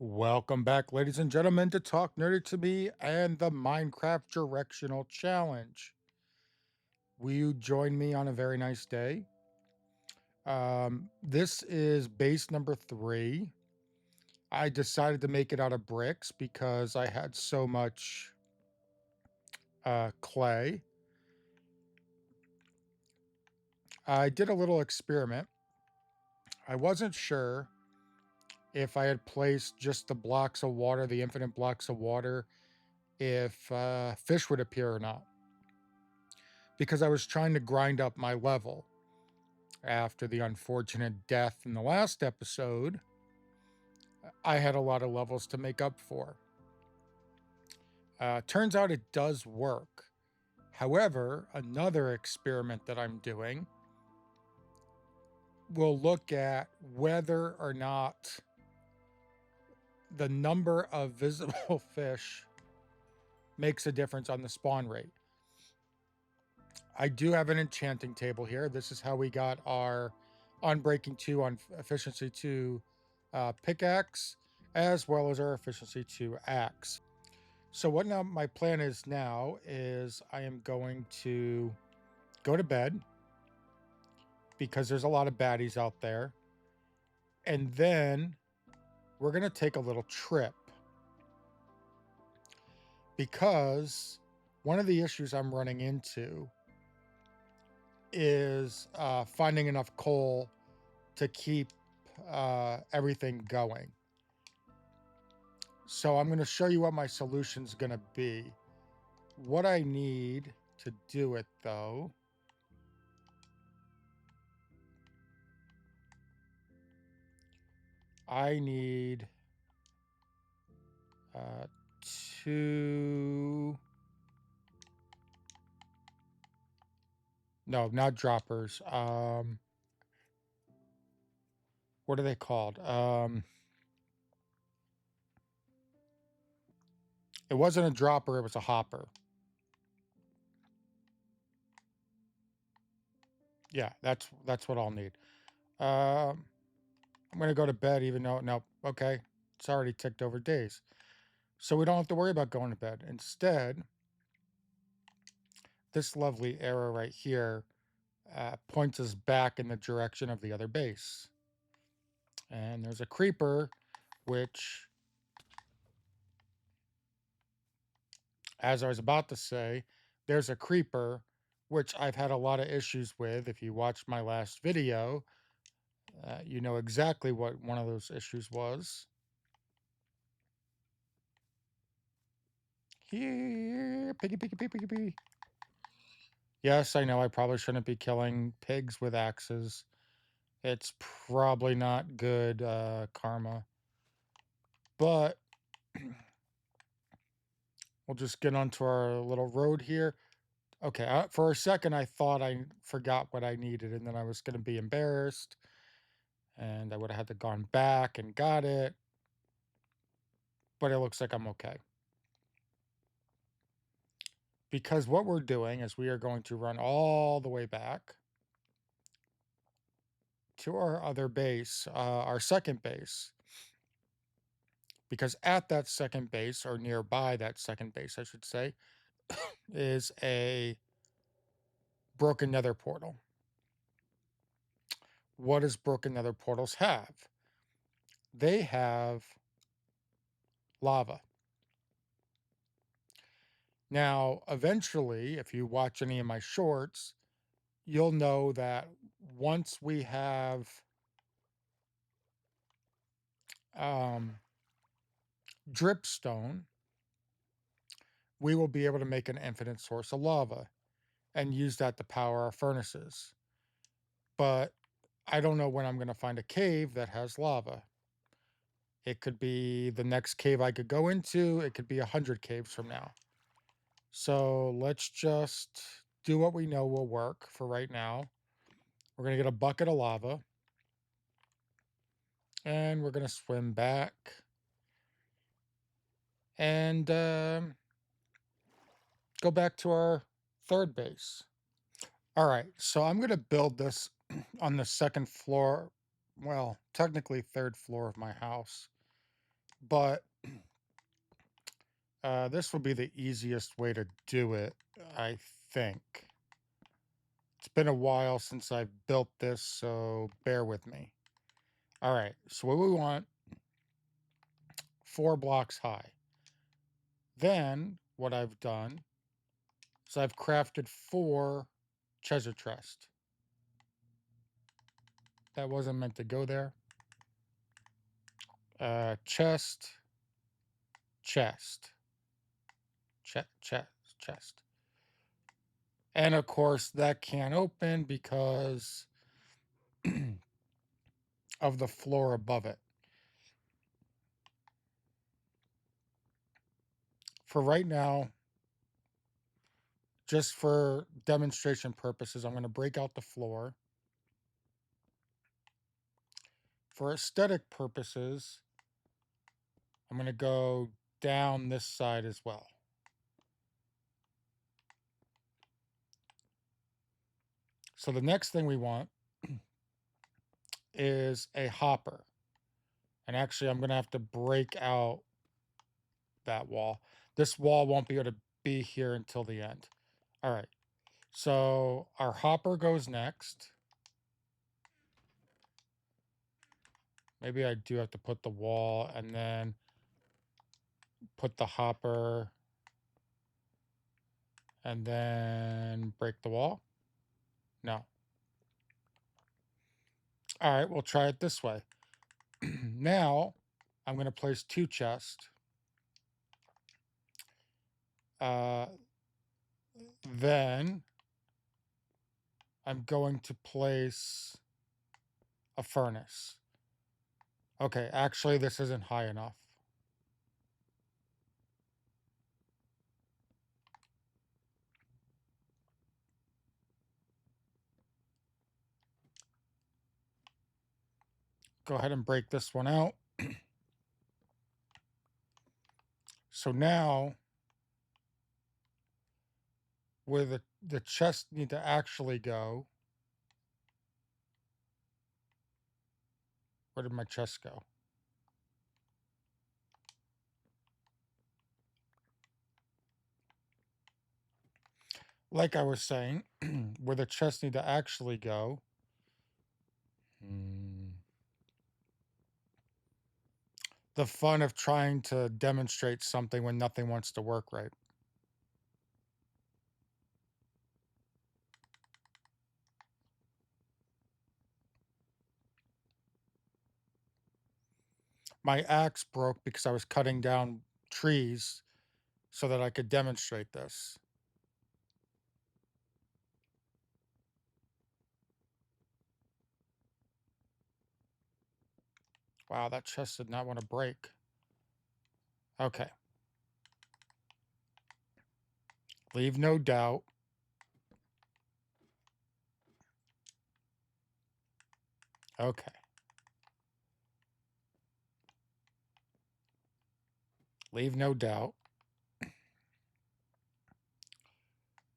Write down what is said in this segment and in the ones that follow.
Welcome back, ladies and gentlemen, to Talk Nerdy to Me and the Minecraft Directional Challenge. Will you join me on a very nice day? This is base number 3. I decided to make it out of bricks because I had so much clay. I did a little experiment. I wasn't sure if I had placed just the blocks of water, the infinite blocks of water, if fish would appear or not, because I was trying to grind up my level. After the unfortunate death in the last episode, I had a lot of levels to make up for. Turns out it does work. However, another experiment that I'm doing will look at whether or not the number of visible fish makes a difference on the spawn rate. I do have an enchanting table here. This is how we got our Unbreaking 2 on Efficiency 2 pickaxe, as well as our Efficiency 2 axe. So what now my plan is now is I am going to go to bed because there's a lot of baddies out there. And then we're going to take a little trip because one of the issues I'm running into is finding enough coal to keep everything going. So I'm going to show you what my solution's going to be. What I need to do it, though, I need two... No, not droppers. What are they called? It wasn't a dropper, it was a hopper. Yeah, that's what I'll need. I'm gonna go to bed even though, no, okay. It's already ticked over days. So we don't have to worry about going to bed. Instead, this lovely arrow right here points us back in the direction of the other base. And there's a creeper, which, as I was about to say, there's a creeper, which I've had a lot of issues with. If you watched my last video, you know exactly what one of those issues was. Here, piggy, piggy, piggy, piggy, piggy. Yes, I know I probably shouldn't be killing pigs with axes. It's probably not good karma. But we'll just get onto our little road here. Okay, for a second I thought I forgot what I needed, and then I was going to be embarrassed, and I would have had to gone back and got it. But it looks like I'm okay. Because what we're doing is we are going to run all the way back to our other base, our second base. Because at that second base, or nearby that second base, I should say, is a broken nether portal. What does broken nether portals have? They have lava. Now, eventually, if you watch any of my shorts, you'll know that once we have dripstone, we will be able to make an infinite source of lava and use that to power our furnaces. But I don't know when I'm going to find a cave that has lava. It could be the next cave I could go into. It could be 100 caves from now. So let's just do what we know will work for right now. We're going to get a bucket of lava. And we're going to swim back. And go back to our third base. All right, so I'm going to build this on the second floor. Well, technically third floor of my house. but this will be the easiest way to do it, I think. It's been a while since I've built this, so bear with me. All right, so what we want, 4 blocks high. Then what I've done is I've crafted 4 treasure chests. That wasn't meant to go there. Chest, chest, chest. And of course, that can't open because of the floor above it. For right now, just for demonstration purposes, I'm going to break out the floor. For aesthetic purposes, I'm going to go down this side as well. So the next thing we want is a hopper. And actually, I'm going to have to break out that wall. This wall won't be able to be here until the end. All right. So our hopper goes next. Maybe I do have to put the wall and then put the hopper and then break the wall. No. All right, we'll try it this way. Now, I'm going to place 2 chests. Then, I'm going to place a furnace. Okay, actually, this isn't high enough. Go ahead and break this one out. So now, where the chests need to actually go, where did my chest go? Like I was saying, where the chests need to actually go. The fun of trying to demonstrate something when nothing wants to work right. My axe broke because I was cutting down trees so that I could demonstrate this. Wow, that chest did not want to break. Okay. Leave no doubt. Okay. Leave no doubt.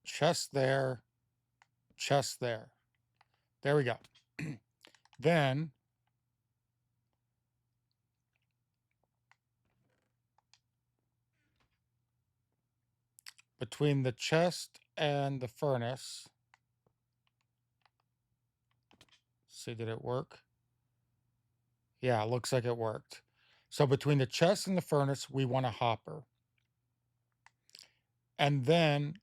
Chest there. Chest there. There we go. Then between the chest and the furnace, see, did it work? Yeah, it looks like it worked. So between the chest and the furnace, we want a hopper. And then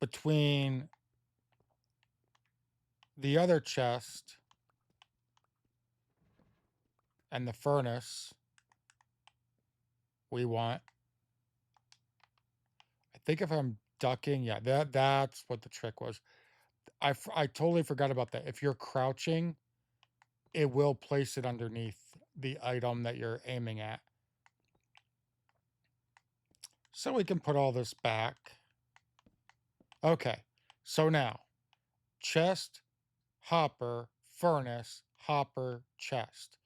between the other chest and the furnace, we want, I think if I'm ducking, yeah, that's what the trick was. I totally forgot about that. If you're crouching, it will place it underneath the item that you're aiming at. So we can put all this back. Okay, so now, chest, hopper, furnace, hopper, chest.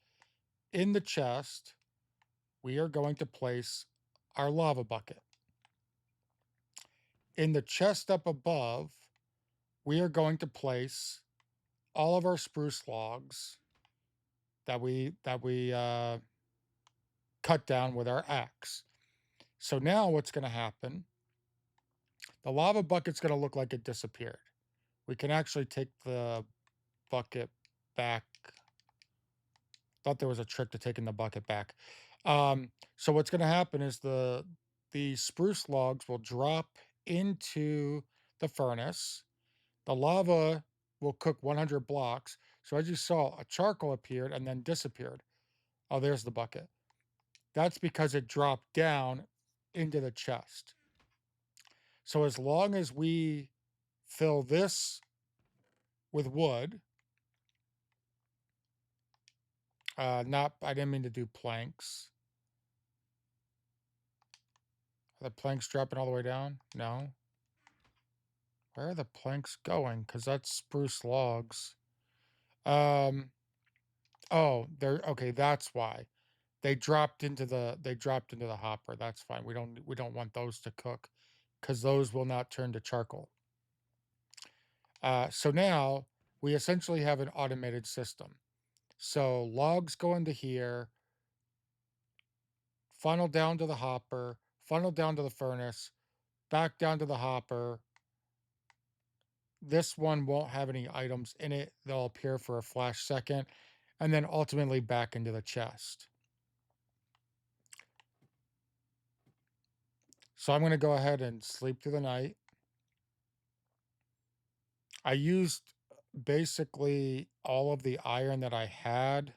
In the chest, we are going to place our lava bucket. In the chest up above, we are going to place all of our spruce logs that we cut down with our axe. So now what's going to happen, the lava bucket's going to look like it disappeared. We can actually take the bucket back. Thought there was a trick to taking the bucket back. So what's going to happen is the spruce logs will drop into the furnace. The lava will cook 100 blocks. So as you saw, a charcoal appeared and then disappeared. Oh, there's the bucket. That's because it dropped down into the chest. So as long as we fill this with wood, not, I didn't mean to do planks. Are the planks dropping all the way down? No. Where are the planks going? Because that's spruce logs. Oh, they're okay. That's why they dropped into the hopper. That's fine. We don't want those to cook because those will not turn to charcoal. So now we essentially have an automated system. So logs go into here, funnel down to the hopper, funnel down to the furnace, back down to the hopper. This one won't have any items in it. They'll appear for a flash second, and then ultimately back into the chest. So I'm going to go ahead and sleep through the night. I used basically all of the iron that I had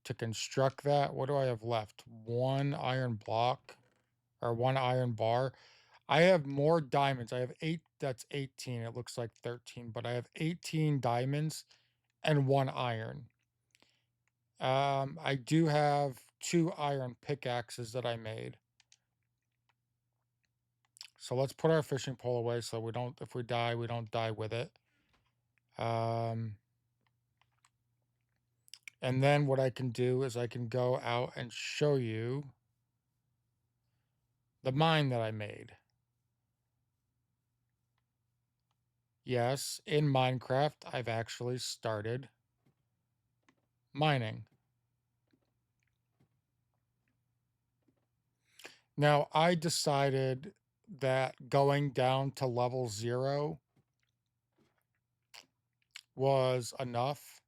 to construct that. What do I have left? One iron block or one iron bar. I have more diamonds. I have 8. That's 18. It looks like 13, but I have 18 diamonds and 1 iron. I do have 2 iron pickaxes that I made. So let's put our fishing pole away so we don't, if we die, we don't die with it. And then what I can do is I can go out and show you the mine that I made. Yes, in Minecraft, I've actually started mining. Now, I decided that going down to level 0 was enough.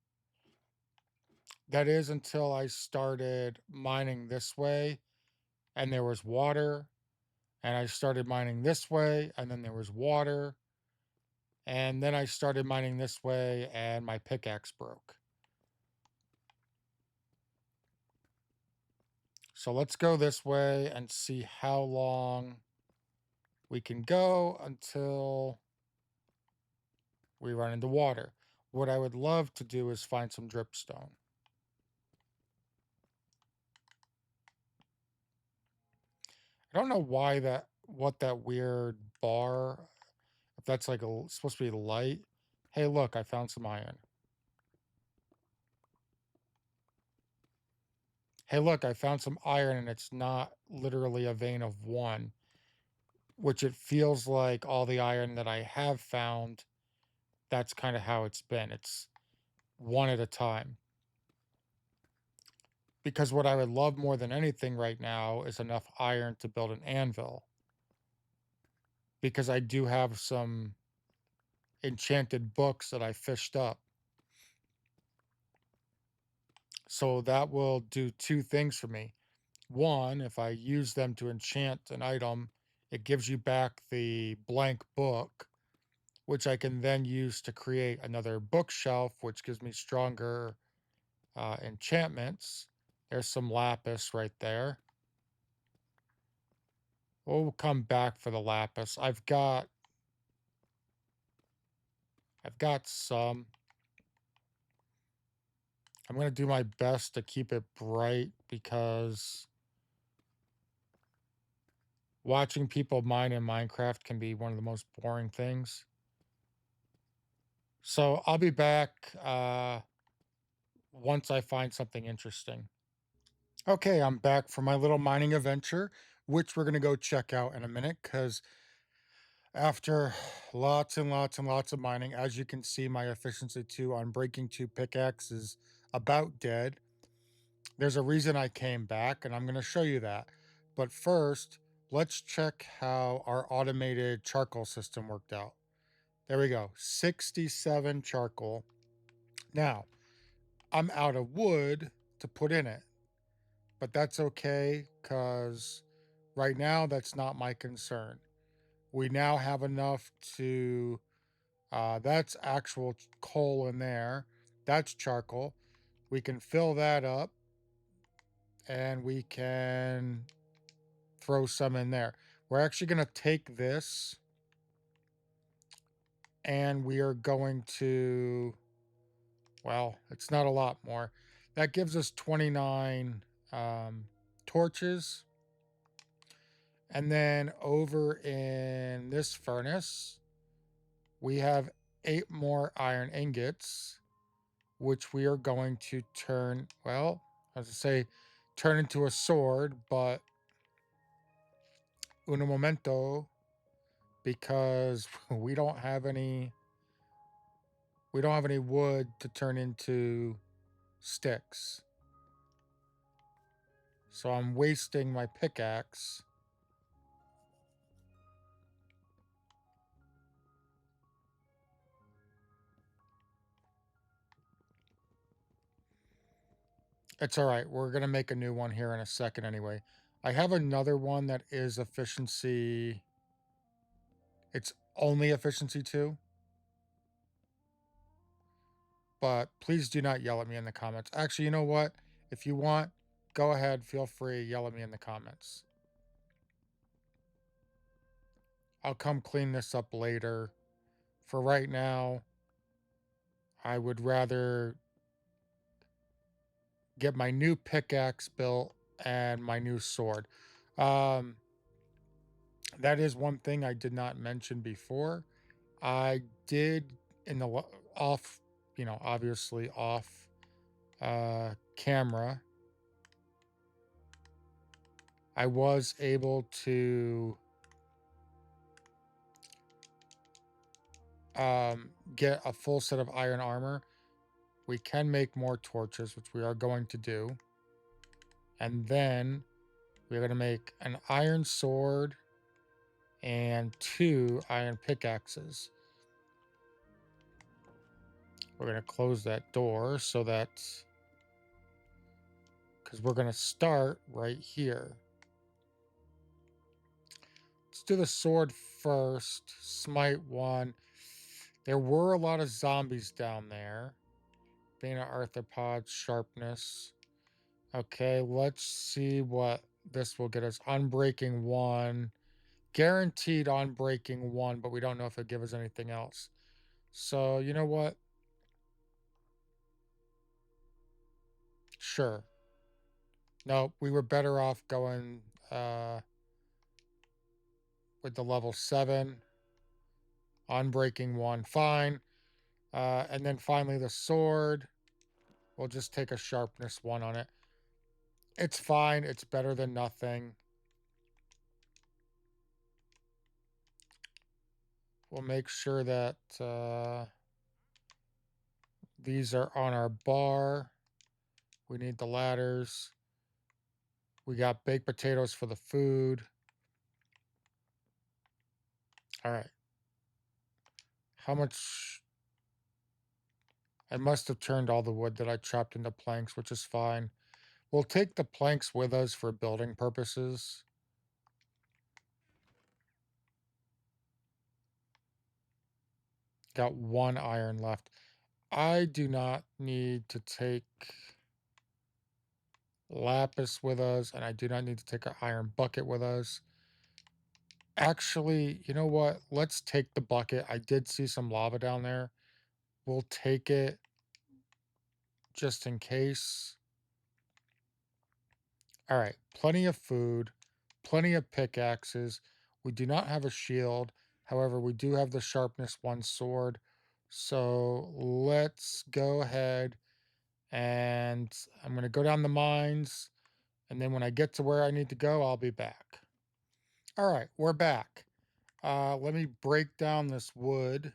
That is until I started mining this way and there was water, and I started mining this way and then there was water, and then I started mining this way and my pickaxe broke. So let's go this way and see how long we can go until we run into water. What I would love to do is find some dripstone. I don't know why what that weird bar, if that's like supposed to be light. Hey, look, I found some iron. Hey, look, I found some iron and it's not literally a vein of 1, which it feels like all the iron that I have found, that's kind of how it's been. It's 1 at a time. Because what I would love more than anything right now is enough iron to build an anvil. Because I do have some enchanted books that I fished up. So that will do 2 things for me. One, if I use them to enchant an item, it gives you back the blank book, which I can then use to create another bookshelf, which gives me stronger enchantments. There's some lapis right there. We'll come back for the lapis. I've got some. I'm going to do my best to keep it bright because watching people mine in Minecraft can be one of the most boring things. So I'll be back once I find something interesting. Okay, I'm back for my little mining adventure, which we're going to go check out in a minute because after lots and lots and lots of mining, as you can see, my efficiency 2 on breaking 2 pickaxe is about dead. There's a reason I came back, and I'm going to show you that. But first, let's check how our automated charcoal system worked out. There we go, 67 charcoal. Now, I'm out of wood to put in it, but that's okay because right now that's not my concern. We now have enough to, that's actual coal in there. That's charcoal. We can fill that up and we can throw some in there. We're actually going to take this and we are going to, well, it's not a lot more. That gives us 29 torches. And then over in this furnace, we have 8 more iron ingots, which we are going to turn, well, as I say, turn into a sword, but un momento, because we don't have any wood to turn into sticks. So I'm wasting my pickaxe. It's all right. We're going to make a new one here in a second anyway. I have another one that is efficiency. It's only efficiency 2. But please do not yell at me in the comments. Actually, you know what? If you want, go ahead. Feel free. Yell at me in the comments. I'll come clean this up later. For right now, I would rather get my new pickaxe built and my new sword. Um, that is one thing I did not mention before. I did in the off, obviously off camera, I was able to get a full set of iron armor. We can make more torches, which we are going to do. And then we're going to make an iron sword and 2 iron pickaxes. We're going to close that door so that, because we're going to start right here. Let's do the sword first. Smite 1. There were a lot of zombies down there. Being an arthropod, sharpness. Okay, let's see what this will get us. Unbreaking 1. Guaranteed unbreaking 1, but we don't know if it'll give us anything else. So, you know what? Sure. No, we were better off going with the level 7. Unbreaking 1. Fine. And then finally the sword. We'll just take a sharpness 1 on it. It's fine. It's better than nothing. We'll make sure that these are on our bar. We need the ladders. We got baked potatoes for the food. All right. How much? I must have turned all the wood that I chopped into planks, which is fine. We'll take the planks with us for building purposes. Got 1 iron left. I do not need to take lapis with us, and I do not need to take an iron bucket with us. Actually, you know what? Let's take the bucket. I did see some lava down there. We'll take it just in case. All right, plenty of food, plenty of pickaxes. We do not have a shield. However, we do have the sharpness 1 sword. So let's go ahead and I'm going to go down the mines. And then when I get to where I need to go, I'll be back. All right, we're back. Let me break down this wood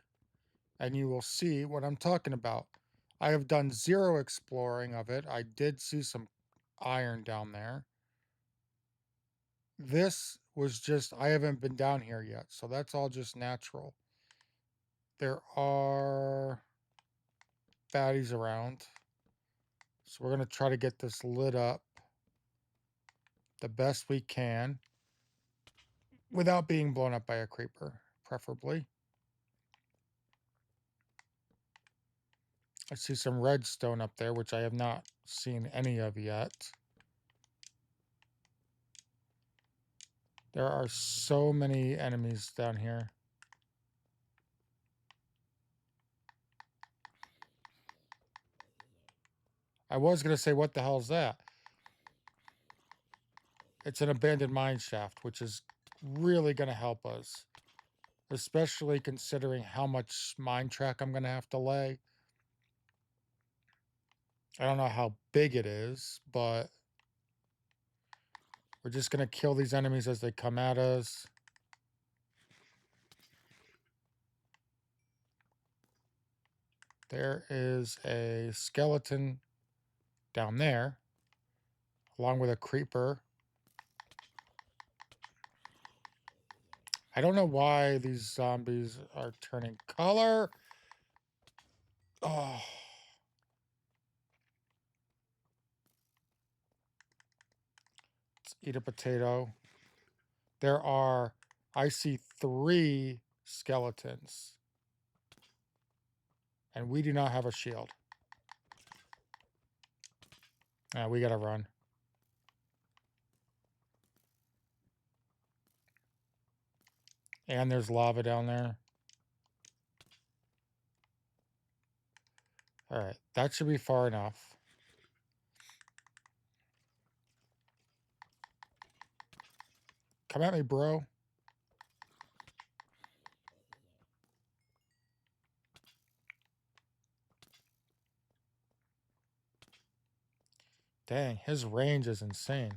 and you will see what I'm talking about. I have done 0 exploring of it. I did see some iron down there. This was just, I haven't been down here yet, so that's all just natural. There are baddies around. So we're going to try to get this lit up the best we can without being blown up by a creeper, preferably. I see some redstone up there, which I have not seen any of yet. There are so many enemies down here. I was going to say, what the hell is that? It's an abandoned mineshaft, which is really going to help us, especially considering how much mine track I'm going to have to lay. I don't know how big it is, but we're just going to kill these enemies as they come at us. There is a skeleton down there, along with a creeper. I don't know why these zombies are turning color. Oh. Let's eat a potato. I see 3 skeletons. And we do not have a shield. We gotta run. And there's lava down there. Alright, that should be far enough. Come at me, bro. Dang, his range is insane.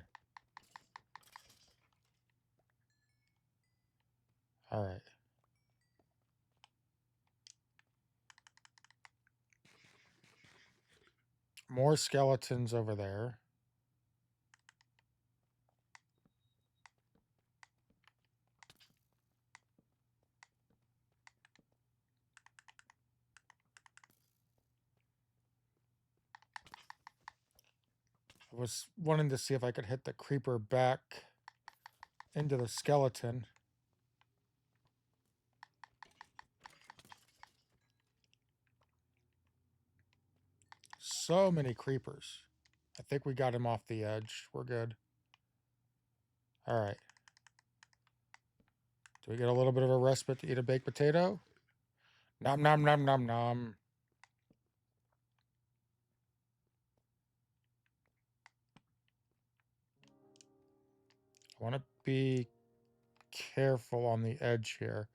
Alright. More skeletons over there. I was wanting to see if I could hit the creeper back into the skeleton. So many creepers. I think we got him off the edge. We're good. Alright. Do we get a little bit of a respite to eat a baked potato? Nom nom nom nom nom. I want to be careful on the edge here.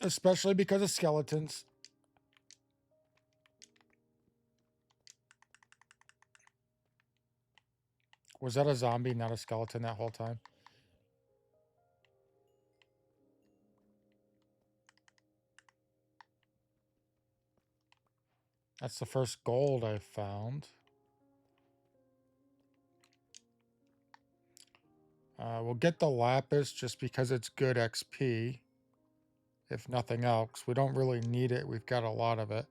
Especially because of skeletons. Was that a zombie, not a skeleton that whole time? That's the first gold I found. We'll get the lapis just because it's good XP. If nothing else. We don't really need it. We've got a lot of it.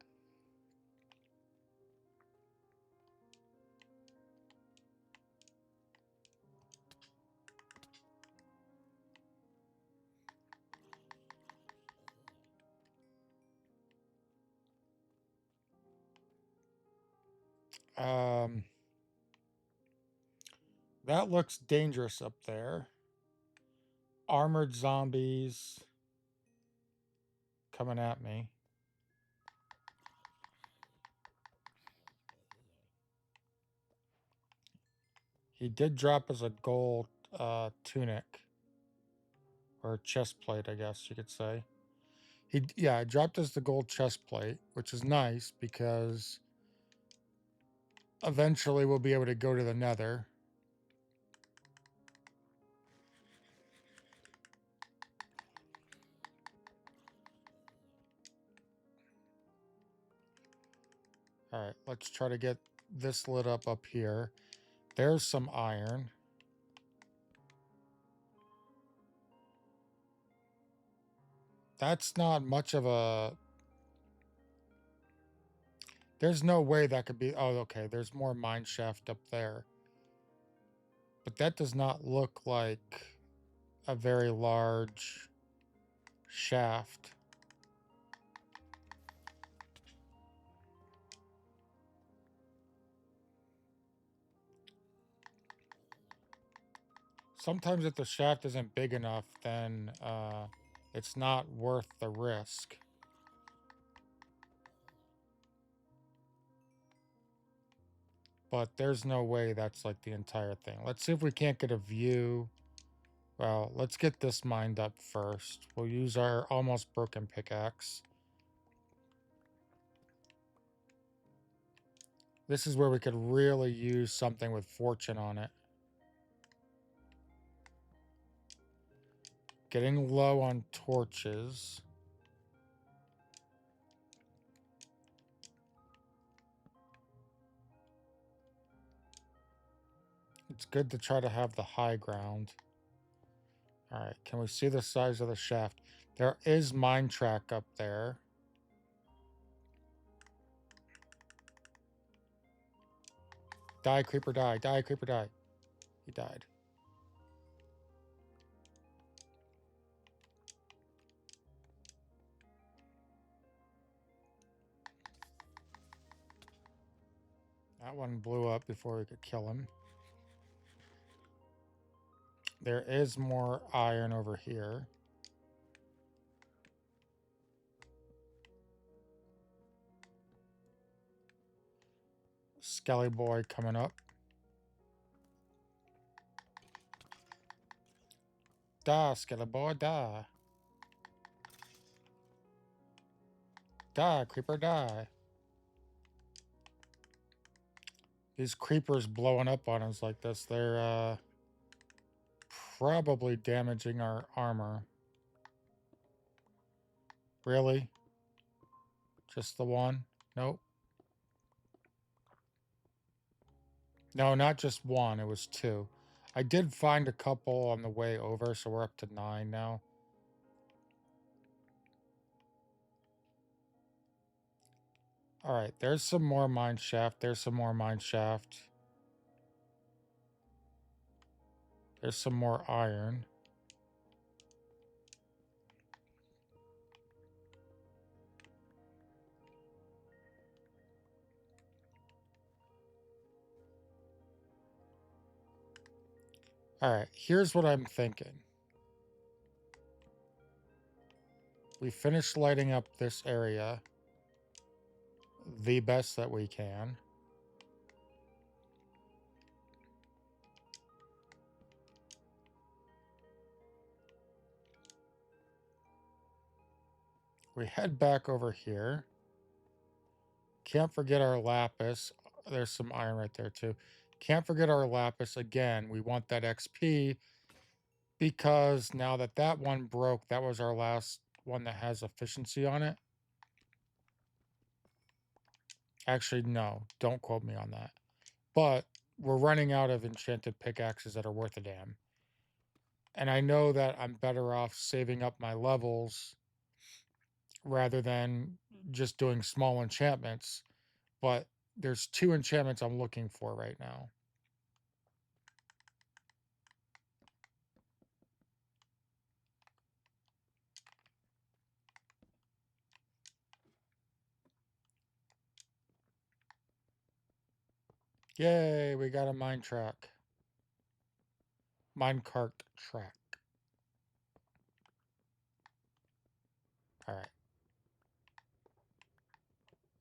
That looks dangerous up there. Armored zombies coming at me. He did drop us a gold tunic. Or chest plate, I guess you could say. Yeah, it dropped us the gold chest plate, which is nice because eventually we'll be able to go to the nether. Alright, let's try to get this lit up here. There's some iron. That's not much of a... There's no way that could be... Oh, okay. There's more mineshaft up there. But that does not look like a very large shaft. Sometimes if the shaft isn't big enough, then it's not worth the risk. But there's no way that's like the entire thing. Let's see if we can't get a view. Well, let's get this mined up first. We'll use our almost broken pickaxe. This is where we could really use something with fortune on it. Getting low on torches. It's good to try to have the high ground. Alright, can we see the size of the shaft? There is mine track up there. Die, creeper, die. Die, creeper, die. He died. That one blew up before we could kill him. There is more iron over here. Skelly boy coming up. Die, Skelly boy, die. Die, creeper, die. These creepers blowing up on us like this, they're probably damaging our armor. Really? Just the one? Nope. No, not just one, it was two. I did find a couple on the way over, so we're up to 9 now. Alright, there's some more mine shaft. There's some more mine shaft. There's some more iron. Alright, here's what I'm thinking. We finished lighting up this area the best that we can. We head back over here. Can't forget our lapis. There's some iron right there too. Can't forget our lapis. Again, we want that XP because now that that one broke, that was our last one that has efficiency on it. Actually, no, don't quote me on that. But we're running out of enchanted pickaxes that are worth a damn. And I know that I'm better off saving up my levels rather than just doing small enchantments. But there's 2 enchantments I'm looking for right now. Yay, we got a mine track. Minecart track. Alright.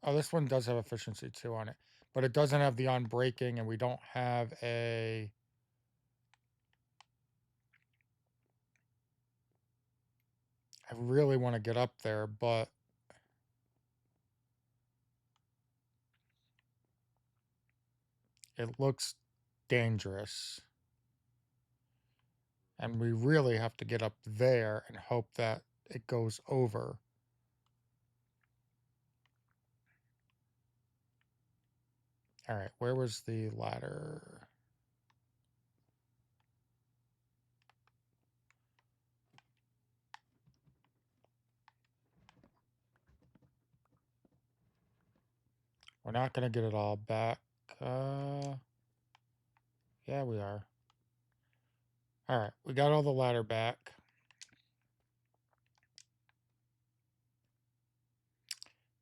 Oh, this one does have efficiency 2 on it. But it doesn't have the unbreaking, and we don't have a... I really want to get up there, but... it looks dangerous. And we really have to get up there and hope that it goes over. All right, where was the ladder? We're not going to get it all back. Yeah, we are. All right, we got all the ladder back.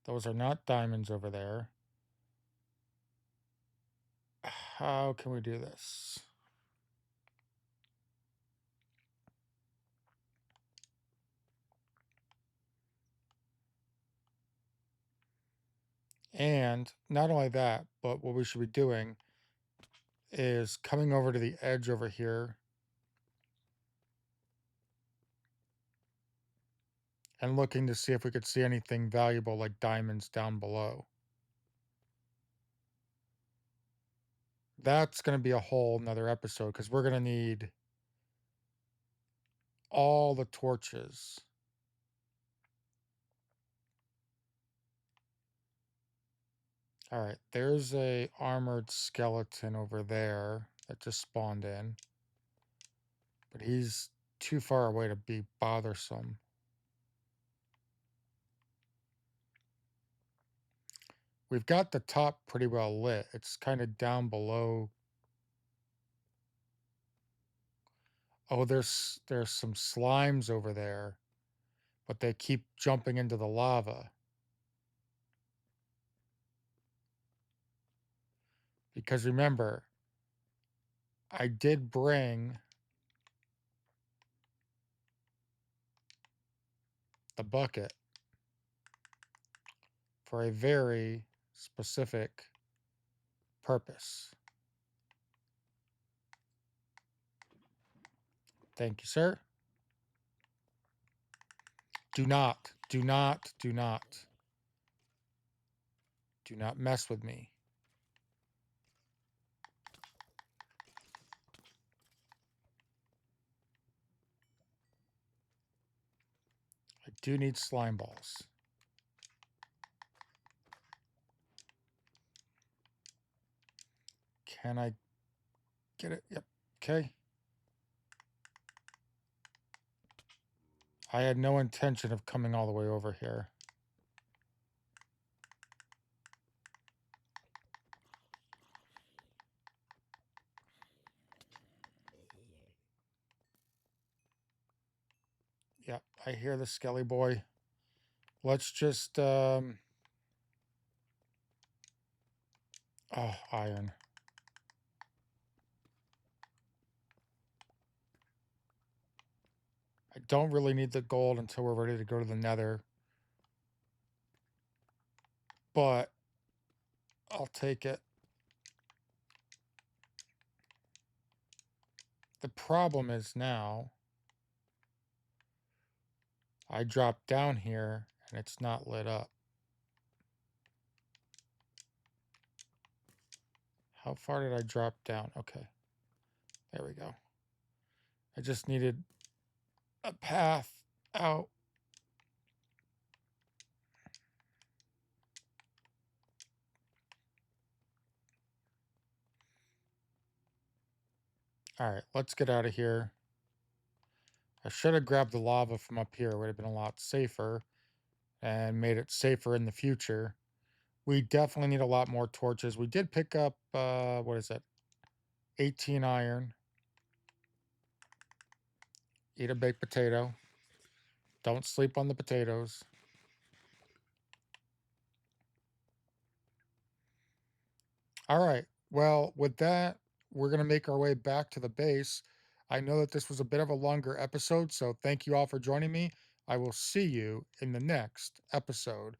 Those are not diamonds over there. How can we do this? And not only that, but what we should be doing is coming over to the edge over here and looking to see if we could see anything valuable like diamonds down below. That's going to be a whole nother episode because we're going to need all the torches. All right, there's a armored skeleton over there that just spawned in, but he's too far away to be bothersome. We've got the top pretty well lit. It's kind of down below. Oh, there's some slimes over there, but they keep jumping into the lava. Because remember, I did bring the bucket for a very specific purpose. Thank you, sir. Do not mess with me. I do need slime balls. Can I get it? Yep. Okay. I had no intention of coming all the way over here. Yep, I hear the skelly boy. Let's just oh, iron. I don't really need the gold until we're ready to go to the nether. But I'll take it. The problem is now I dropped down here and it's not lit up. How far did I drop down? Okay. There we go. I just needed a path out. All right, let's get out of here. I should have grabbed the lava from up here. It would have been a lot safer and made it safer in the future. We definitely need a lot more torches. We did pick up, what is it? 18 iron. Eat a baked potato. Don't sleep on the potatoes. All right. Well, with that, we're going to make our way back to the base. I know that this was a bit of a longer episode, so thank you all for joining me. I will see you in the next episode.